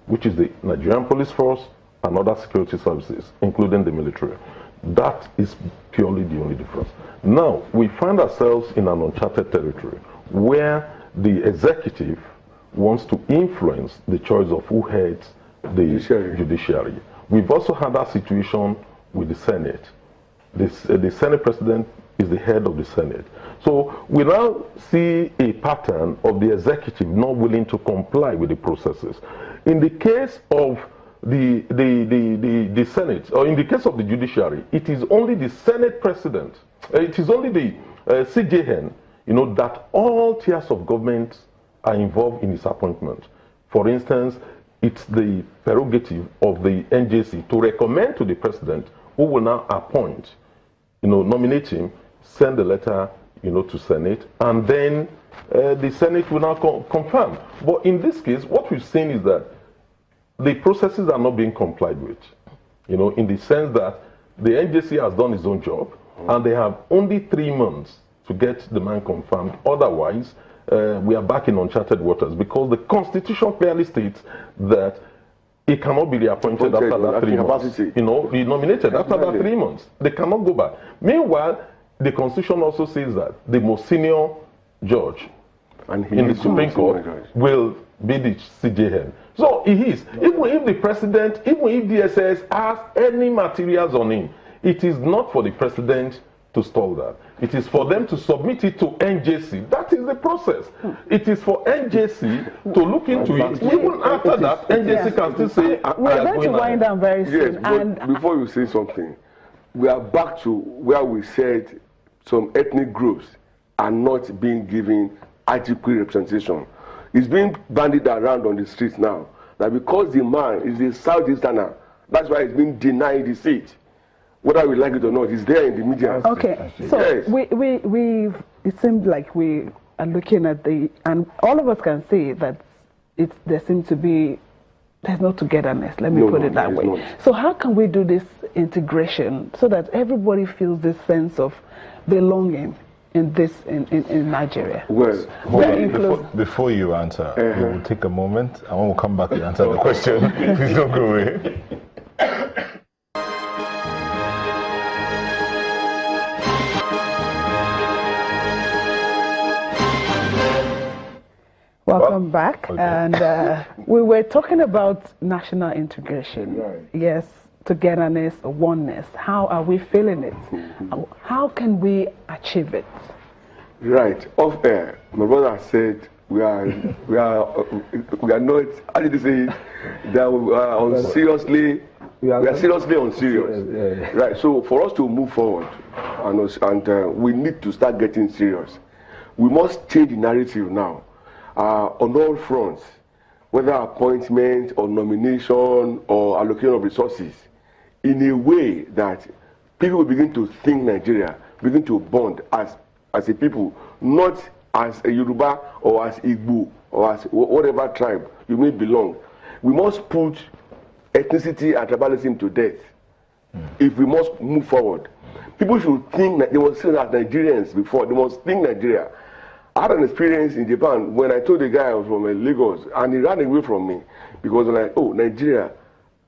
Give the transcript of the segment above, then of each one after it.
which is the Nigerian Police Force and other security services, including the military. That is purely the only difference. Now, we find ourselves in an uncharted territory where the executive wants to influence the choice of who heads the judiciary. We've also had that situation with the Senate. The Senate president is the head of the Senate. So we now see a pattern of the executive not willing to comply with the processes. In the case of the Senate, or in the case of the judiciary, it is only the Senate president, it is only the CJN, that all tiers of government are involved in his appointment. For instance, it's the prerogative of the NJC to recommend to the president, who will now appoint, nominate him, send the letter, to Senate, and then the Senate will now confirm. But in this case, what we've seen is that the processes are not being complied with, in the sense that the NJC has done its own job, and they have only 3 months to get the man confirmed. Otherwise, we are back in uncharted waters, because the Constitution clearly states that he cannot be reappointed after that 3 months. Be nominated after that 3 months. They cannot go back. Meanwhile, the Constitution also says that the most senior judge in the Supreme Court will be the CJN. So he is. Even if the president, even if DSS has any materials on him, it is not for the president to stall that. It is for them to submit it to NJC. That is the process. It is for NJC to look into it. Even after that, NJC can still say, we're going to wind down very soon. Yes, but before you say something, we are back to where we said some ethnic groups are not being given adequate representation. It's being bandied around on the streets now that because the man is a Southeasterner, that's why he's being denied the seat. Whether we like it or not, it's there in the media. Okay, so yes. It seems like we are looking at and all of us can see that there seems to be, there's no togetherness, let me put it that way. Not. So how can we do this integration so that everybody feels this sense of belonging in Nigeria? Well, before you answer, we will take a moment and when we'll come back to answer the question. Please don't go away. Welcome back. Okay. And we were talking about national integration. Right. Yes, togetherness, oneness. How are we feeling it? How can we achieve it? Right. Off air, my brother said we are not. How did you say it? That we are seriously. We are seriously unserious. Right. So for us to move forward, and we need to start getting serious. We must change the narrative now. On all fronts, whether appointment or nomination or allocation of resources, in a way that people will begin to think Nigeria, begin to bond as a people, not as a Yoruba or as Igbo or as whatever tribe you may belong. We must put ethnicity and tribalism to death if we must move forward. People should think that they were seen as Nigerians before. They must think Nigeria. I had an experience in Japan when I told the guy I was from Lagos, and he ran away from me because I'm like, oh, Nigeria.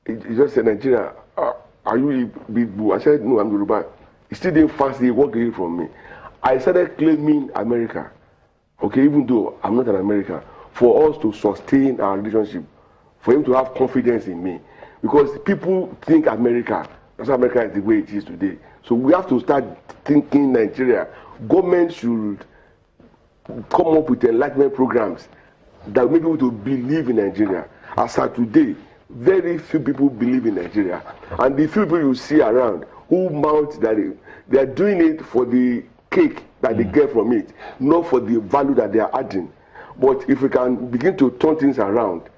He just said, Nigeria, are you Igbo? I said, no, I'm Yoruba. He still didn't fancy, he walked away from me. I started claiming America, okay, even though I'm not an American, for us to sustain our relationship, for him to have confidence in me. Because people think America, that's how America is the way it is today. So we have to start thinking Nigeria. Government should come up with enlightenment programs that make people to believe in Nigeria. As of today, very few people believe in Nigeria. And the few people you see around who mount that they are doing it for the cake that they get from it, not for the value that they are adding. But if we can begin to turn things around,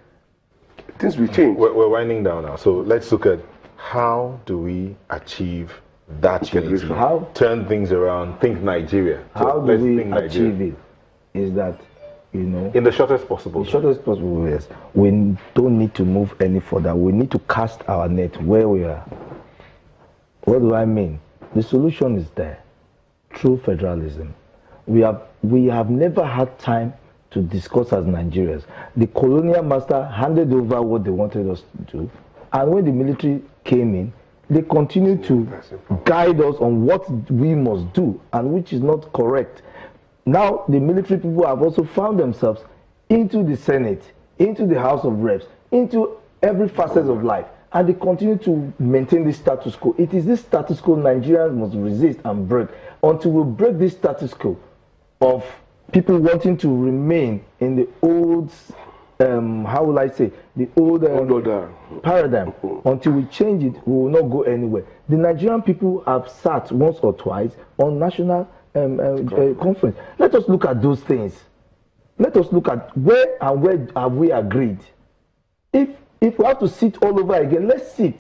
things will change. We're winding down now. So let's look at how do we achieve that unity? How turn things around, think Nigeria. How do we achieve it? Is that, in the shortest possible ways. We don't need to move any further. We need to cast our net where we are. What do I mean? The solution is there. True federalism. We have never had time to discuss as Nigerians. The colonial master handed over what they wanted us to do, and when the military came in, they continued to guide us on what we must do, and which is not correct. Now, the military people have also found themselves into the Senate, into the House of Reps, into every facet of life, and they continue to maintain this status quo. It is this status quo Nigerians must resist and break. Until we break this status quo of people wanting to remain in the old, how will I say, the old paradigm. Until we change it, we will not go anywhere. The Nigerian people have sat once or twice on national conference. Let us look at those things. Let us look at where have we agreed. If we have to sit all over again, let's sit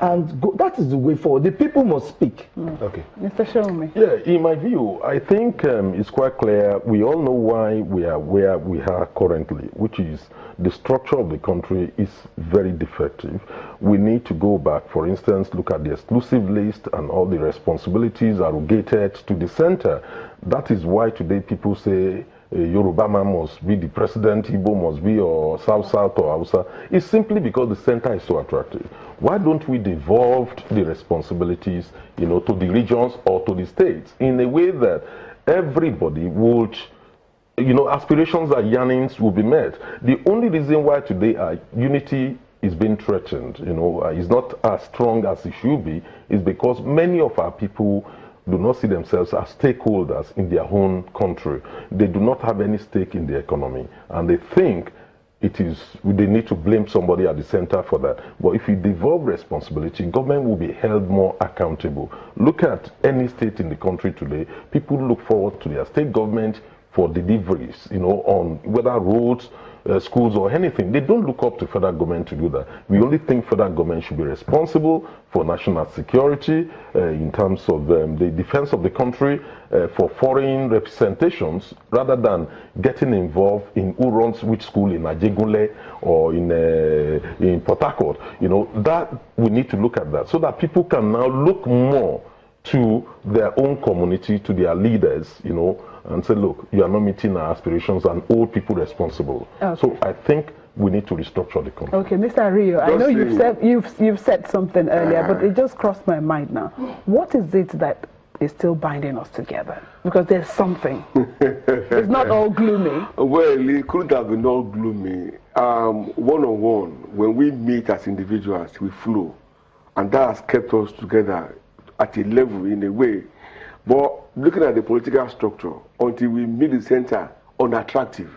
and go. That is the way forward. The people must speak. Okay. Mr. Germane. Yeah, in my view, I think it's quite clear. We all know why we are where we are currently, which is the structure of the country is very defective. We need to go back, for instance, look at the exclusive list and all the responsibilities arrogated to the center. That is why today people say Yoruba man must be the president, Igbo must be, or South or Hausa. It's simply because the center is so attractive. Why don't we devolve the responsibilities, to the regions or to the states in a way that everybody would, aspirations and yearnings will be met. The only reason why today our unity is being threatened, is not as strong as it should be, is because many of our people do not see themselves as stakeholders in their own country. They do not have any stake in the economy, and they think they need to blame somebody at the center for that. But if you devolve responsibility, government will be held more accountable. Look at any state in the country today. People look forward to their state government for deliveries, on whether roads, schools or anything. They don't look up to federal government to do that. We only think federal government should be responsible for national security in terms of the defense of the country, for foreign representations, rather than getting involved in who runs which school in Ajegunle or in Port Harcourt. That we need to look at that so that people can now look more to their own community, to their leaders, and say, look, you are not meeting our aspirations, and hold people responsible. Okay. So I think we need to restructure the country. Okay, Mr. Rio, I know you've said something earlier, but it just crossed my mind now. What is it that is still binding us together? Because there's something. It's not all gloomy. Well, it couldn't have been all gloomy. One-on-one, when we meet as individuals, we flow. And that has kept us together at a level, in a way. But looking at the political structure, until we meet the center, unattractive.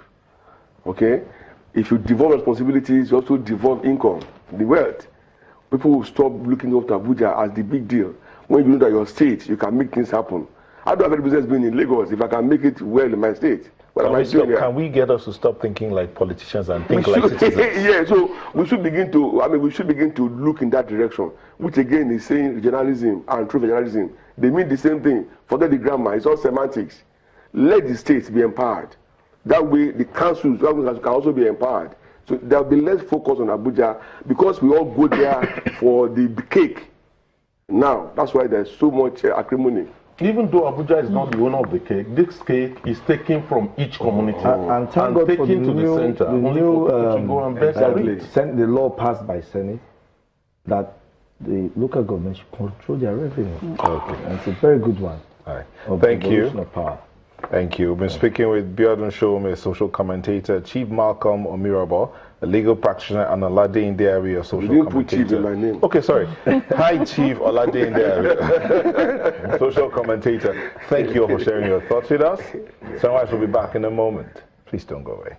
Okay? If you devolve responsibilities, you also devolve income, the wealth. People will stop looking up to Abuja as the big deal. When you know that your state, you can make things happen. I don't have any business being in Lagos if I can make it well in my state. What am I doing here? Can we get us to stop thinking like politicians and think like citizens? Yeah, so we should begin to look in that direction, which again is saying regionalism and true regionalism. They mean the same thing. Forget the grammar, it's all semantics. Let the states be empowered. That way the councils can also be empowered. So there will be less focus on Abuja because we all go there for the cake. Now, that's why there's so much acrimony. Even though Abuja is not the owner of the cake, this cake is taken from each community and taken to the center. The law passed by Senate that the local government should control their revenue. Okay. And it's a very good one. All right. Thank you. Power. Thank you. We've been speaking with Biodun Germane, a social commentator, Chief Malcolm Omirabo, a legal practitioner, and Olade Indiari, a social commentator. Chief in my name. Okay, sorry. Hi, Chief Olade Indiari, social commentator. Thank you all for sharing your thoughts with us. Sunrise will be back in a moment. Please don't go away.